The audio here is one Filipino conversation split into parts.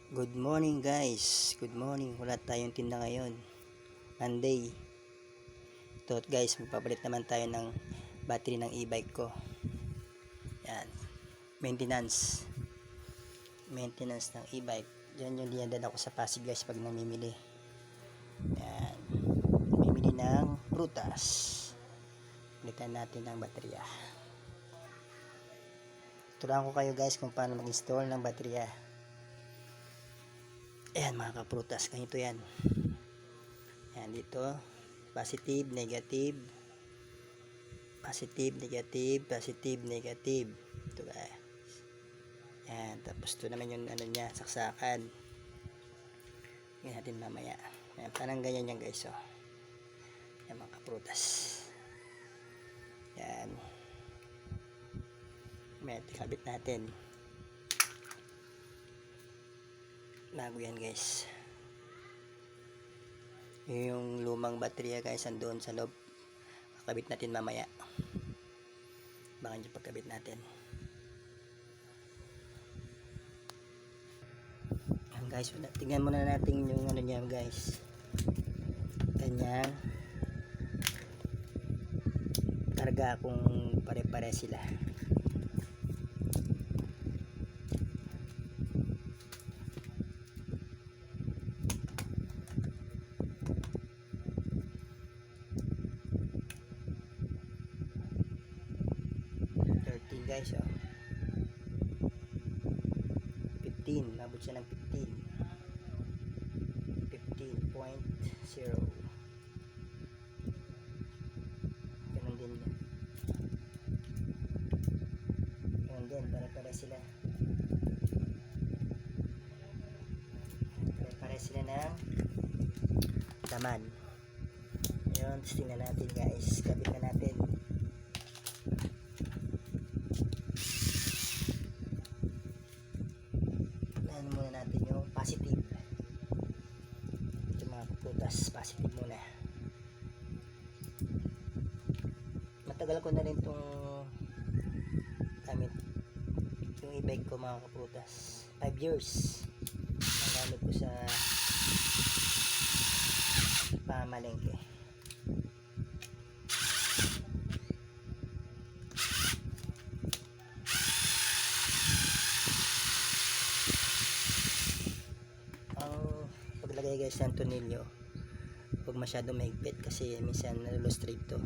Good morning guys. Good morning. Wala tayong tinda ngayon. Monday. Ito guys, magpapalit naman tayo ng battery ng e-bike ko. Yan. Maintenance. Maintenance ng e-bike. Yan yung dinadala ko sa Pasig guys pag namimili. Yan. Namimili ng prutas. Palitan natin ng baterya. Turuan ko kayo guys kung paano mag-install ng baterya. Ayan mga kaprutas, ganito yan. Ayan dito, positive, negative, positive, negative, positive, negative. Ito guys. Ayan, tapos ito naman yung ano niya, saksakan. Yan natin mamaya. Ayan, parang ganyan yan guys. Oh. Ayan mga kaprutas. Ayan. May tikabit natin. Bago yan guys. Yung lumang baterya guys andun sa loob. Kakabit natin mamaya. Baka yung pagkabit natin. Yan guys, tingnan muna natin yung ano niya guys. Kanyang karga kung pare-pare sila. Guys, oh. 15, nabot siya ng 15. 15.0. Ganun din. Ganun din, pare-pare sila. Pare-pare sila ng laman. Ayun, tingnan natin guys. Kabit na natin. Positive. Ito mga prutas, positive muna. Matagal ko na rin itong gamit yung e-bike ko mga kaprutas. 5 years ang gamit ko sa pamalengke. Paglagay guys ng tornilyo, huwag masyado mahigpit kasi minsan nalulustrate to.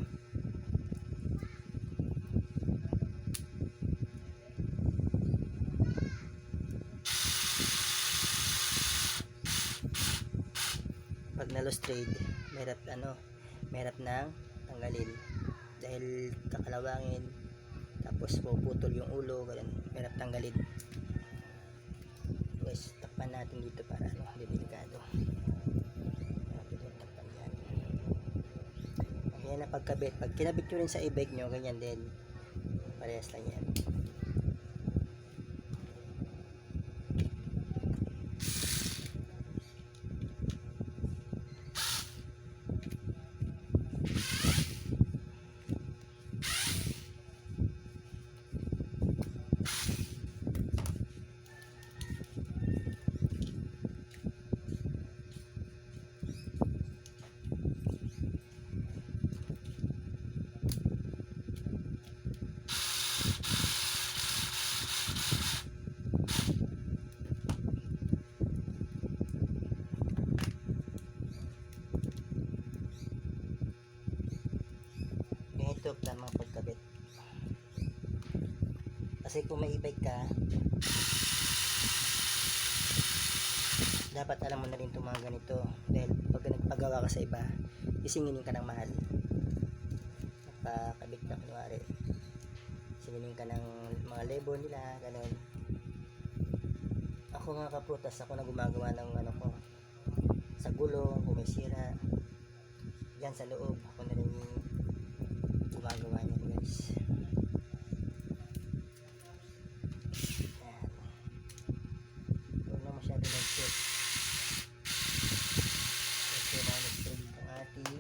Pag nalustrate, mahirap nang tanggalin dahil kakalawangin, tapos puputol yung ulo, ganun, mahirap tanggalin. Guys, takpan natin dito para delikado. Takpan yan. Ayan na pagkabit. Pag kinabit nyo rin sa e-bike nyo, ganyan din. Parehas lang yan. Ito tamang pagkabit. Kasi kung may e-bike ka, dapat alam mo na rin itong mga ganito. Dahil pag nagpagawa ka sa iba, isinginin ka ng mahal. Napakabit na kunwari. Singinin ka ng mga labor nila, ganun. Ako mga kaprutas, ako na gumagawa ng ano ko. Sa gulong, kung may sira. Yan sa loob, ako na rin gumagawa niya guys. Ayan. Huwag na masyado nag-tip. Kasi na-nag-tip ang ating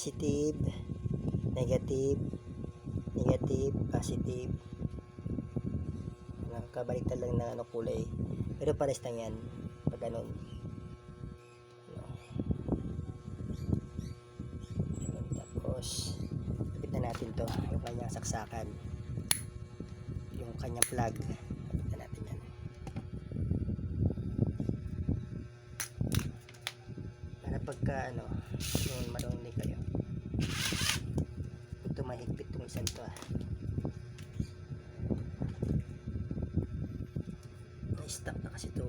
positive, negative, negative, positive. Nakabaliktad lang ng kulay, pero pares lang yan pag ganun. Tapos kapit na natin to, yung kanyang saksakan, yung kanyang plug. Kapit na natin yan para pagka yung marunong kayo. Ito mahigpit itong isang to na-stuck na kasi ito,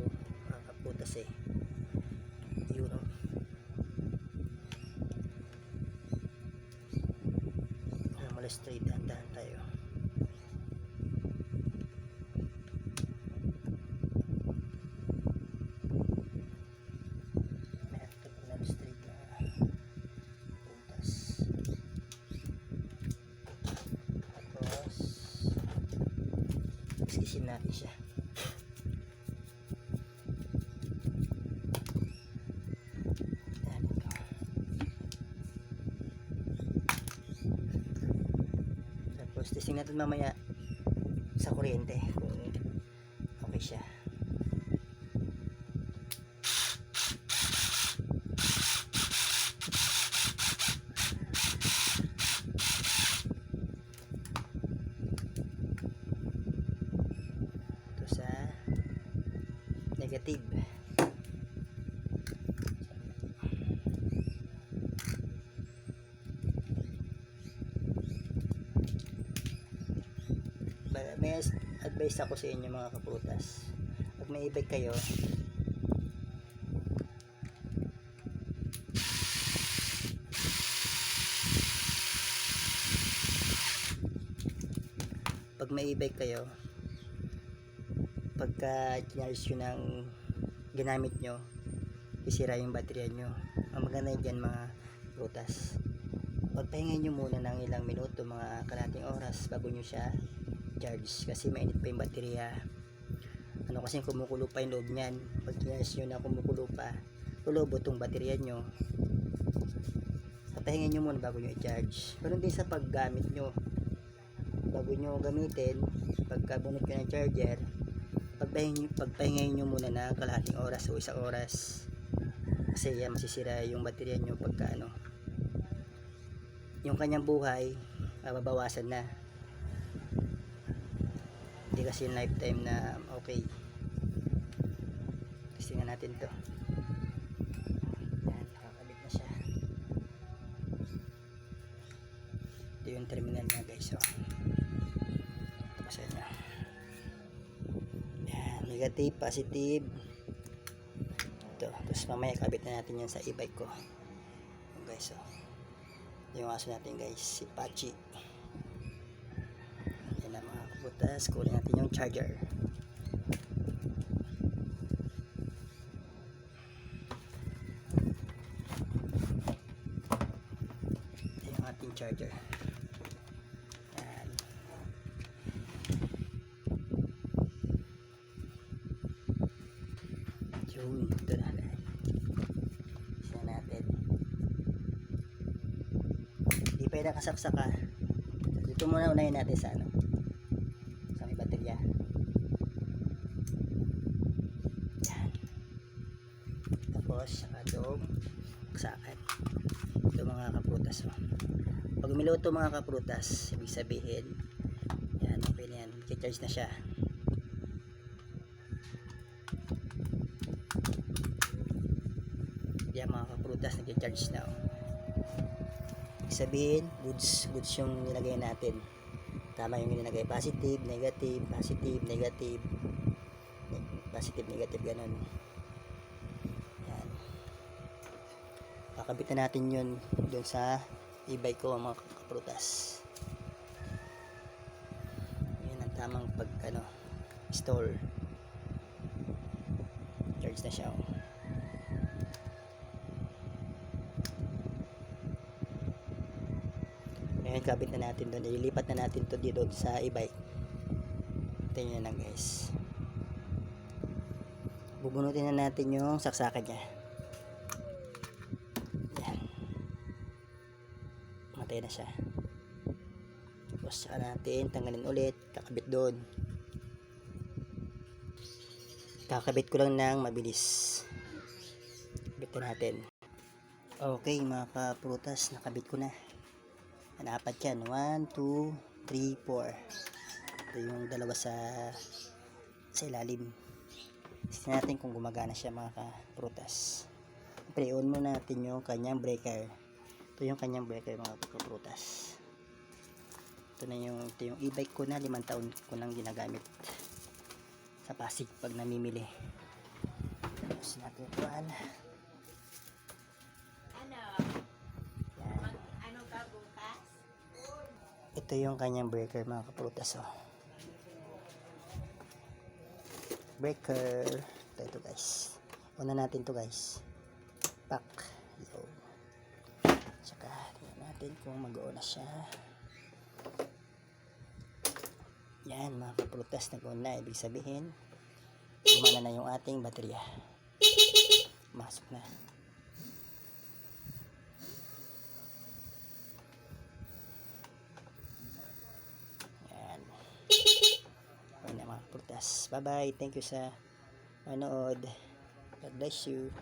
makakaputas yun mula straight, dahan-dahan tayo. Straight na putas. Tapos iskisin natin siya. Tapos testing natin mamaya sa kuryente kung okay siya. Ito sa negative. May advice ako sa inyo mga kaprutas, pag may e-bike kayo, pagka charge nyo ng ginamit nyo, isira yung baterya nyo. Ang maganda dyan mga prutas, pagpahingay nyo muna ng ilang minuto, mga kalahating oras bago nyo siya charge, kasi mainit pa yung baterya. Kasi kumukulo pa yung loob nyan. Pag charge nyo na kumukulo pa, lulobo tong baterya nyo. Pahingay nyo muna bago nyo i-charge. Pero din sa paggamit nyo, bago nyo gamitin, pagkabunot nyo ng charger, pagpahingay nyo muna na kalahating oras o isang oras, kasi yan masisira yung baterya nyo pagka yung kanyang buhay babawasan na. Hindi kasi yung lifetime na okay. Testingan natin to. Yan, nakakabit na siya. Ito yung terminal niya guys. Tapos yan. Yan, negative, positive. Ito, tapos mamaya kabit na natin yan sa e-bike ko. Guys, yung aso natin guys, si Pachi. Yan ang mga kabutas. Kunin natin yung charger. Ito yung ating charger. Yan. Yun, ito na. Isa natin. Hindi pa yung nakasaksak ha. Dito muna unahin natin sa sa may baterya. Yan. Tapos saka doong saksakan. Ito mga kaprutas. Pag umiluto mga kaprutas, ibig sabihin yan, okay na yan, i-charge na siya. Yan mga kaprutas, nag-charge na. Ibig sabihin, goods yung nilagay natin. Tama yung nilagay, positive, negative, positive, negative, positive, negative, ganun. Yan. Kakabitan natin yun doon sa e-bike ko mga kaprutas. Yan ang tamang pag install. Charge na siya. Ngayon kabit na natin doon, ililipat na natin to dito sa e-bike. Tingnan na guys, bubunutin na natin yung saksakan niya. Yan. ayan na siya. Tapos saka natin tanggalin ulit, kakabit doon. Kakabit ko lang ng mabilis. Kabit na natin. Okay mga kaprutas, nakabit ko na. Apat yan, 1, 2, 3, 4. Ito yung dalawa sa ilalim. Tingnan natin kung gumagana siya mga kaprutas. Pre-on muna natin yung kanyang breaker. Ito yung kanyang breaker mga kaprutas. Ito yung e-bike ko na 5 taon ko nang ginagamit sa Pasig pag namimili. Tapos natin ito yan. Ito yung kanyang breaker mga kaprutas. Breaker. Ito guys. Una natin to guys. Pack. Yun. Tsaka tingnan natin kung mag-on na siya. Yan mga kaprutas, nag-on na. Ibig sabihin gumana na yung ating baterya. Masok na. Yan. Okay na mga kaprutas. Bye bye. Thank you sa manood. God bless you.